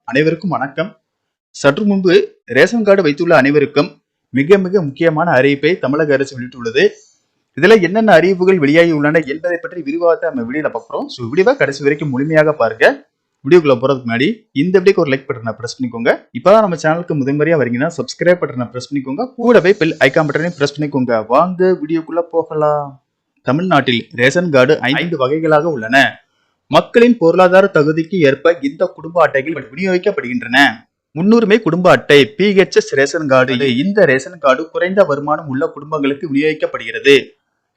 அனைவருக்கும் வணக்கம். சற்று முன்பு ரேஷன் கார்டு வைத்துள்ள அனைவருக்கும் மிக மிக முக்கியமான அறிவிப்பை தமிழக அரசு வெளியிட்டுள்ளது. இதுல என்னென்ன அறிவிப்புகள் வெளியாகி உள்ளன என்பதை பற்றி விரிவாக நம்ம வீடியோல பார்க்கிறோம். ஸோ வீடியோவை கடைசி வரைக்கும் முழுமையாக பாருங்க. வீடியோக்குள்ள போறதுக்கு முன்னாடி இந்த வீடியோக்கு ஒரு லைக் பட்டனை பிரஸ் பண்ணிக்கோங்க. இப்பதான் நம்ம சேனலுக்கு முதன்முறையா வரீங்கன்னா சப்ஸ்கிரைப் பட்டனை பிரஸ் பண்ணிக்கோங்க. கூடவே பெல் ஐகான் பட்டனையும் பிரஸ் பண்ணிக்கோங்க. வாங்க வீடியோக்குள்ள போகலாம். தமிழ்நாட்டில் ரேஷன் கார்டு 5 வகைகளாக உள்ளன. மக்களின் பொருளாதார தகுதிக்கு ஏற்ப இந்த குடும்ப அட்டைகள் விநியோகிக்கப்படுகின்றன. முன்னுரிமை குடும்ப அட்டை PHS ரேஷன் கார்டு. இந்த ரேஷன் கார்டு குறைந்த வருமானம் உள்ள குடும்பங்களுக்கு விநியோகிக்கப்படுகிறது.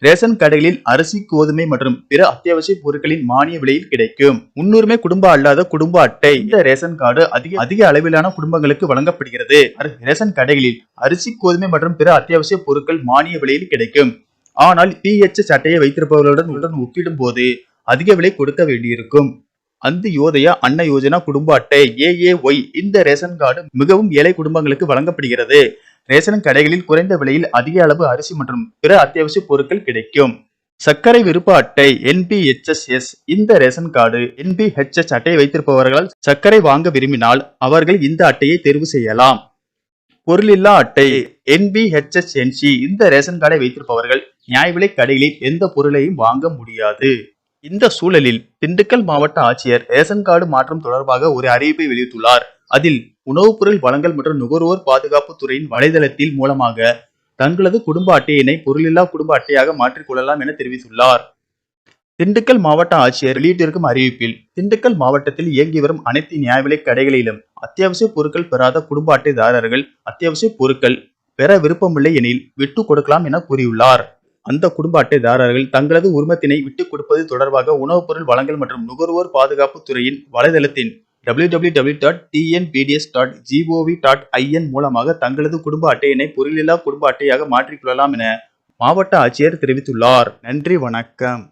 ரேஷன் கடைகளில் அரிசி, கோதுமை மற்றும் பிற அத்தியாவசிய பொருட்களின் மானிய விலையில் கிடைக்கும். முன்னுரிமை குடும்ப அல்லாத குடும்ப அட்டை. இந்த ரேஷன் கார்டு அதிக அளவிலான குடும்பங்களுக்கு வழங்கப்படுகிறது. ரேஷன் கடைகளில் அரிசி, கோதுமை மற்றும் பிற அத்தியாவசிய பொருட்கள் மானிய விலையில் கிடைக்கும். ஆனால் PHS அட்டையை வைத்திருப்பவர்களுடன் ஒப்பிடும் போது அதிக விலை கொடுக்க வேண்டியிருக்கும். அந்த யோதயா அன்ன யோஜனா குடும்ப அட்டை AAY. இந்த ரேஷன் கார்டு மிகவும் ஏழை குடும்பங்களுக்கு வழங்கப்படுகிறது. ரேஷன் கடைகளில் குறைந்த விலையில் அதிக அளவு அரிசி மற்றும் பிற அத்தியாவசிய பொருட்கள் கிடைக்கும். சர்க்கரை விருப்ப அட்டை NBHS. இந்த ரேஷன் கார்டு NBHS அட்டையை வைத்திருப்பவர்களால் சர்க்கரை வாங்க விரும்பினால் அவர்கள் இந்த அட்டையை தேர்வு செய்யலாம். பொருளில்லா அட்டை NBHSNC. இந்த ரேஷன் கார்டை வைத்திருப்பவர்கள் நியாய விலை கடைகளில் எந்த பொருளையும் வாங்க முடியாது. இந்த சூழலில் திண்டுக்கல் மாவட்ட ஆட்சியர் ரேஷன் கார்டு மாற்றம் தொடர்பாக ஒரு அறிவிப்பை வெளியிட்டுள்ளார். அதில் உணவுப் பொருள் வழங்கல் மற்றும் நுகர்வோர் பாதுகாப்பு துறையின் வலைதளத்தில் மூலமாக தங்களது குடும்ப அட்டையினை பொருளில்லா குடும்ப அட்டையாக மாற்றிக்கொள்ளலாம் என தெரிவித்துள்ளார். திண்டுக்கல் மாவட்ட ஆட்சியர் வெளியிட்டிருக்கும் அறிவிப்பில் திண்டுக்கல் மாவட்டத்தில் இயங்கி வரும் அனைத்து நியாய விலை கடைகளிலும் அத்தியாவசிய பொருட்கள் பெறாத குடும்ப அட்டைதாரர்கள் அத்தியாவசிய பொருட்கள் பெற விருப்பமில்லை எனில் விட்டு கொடுக்கலாம் என கூறியுள்ளார். அந்த குடும்ப அட்டைதாரர்கள் தங்களது உரிமத்தினை விட்டுக் கொடுப்பது தொடர்பாக உணவுப் பொருள் வழங்கல் மற்றும் நுகர்வோர் பாதுகாப்பு துறையின் வலைதளத்தின் www.tnpds.gov.in மூலமாக தங்களது குடும்ப அட்டையினை பொருளில்லா குடும்ப அட்டையாக மாற்றிக்கொள்ளலாம் என மாவட்ட ஆட்சியர் தெரிவித்துள்ளார். நன்றி, வணக்கம்.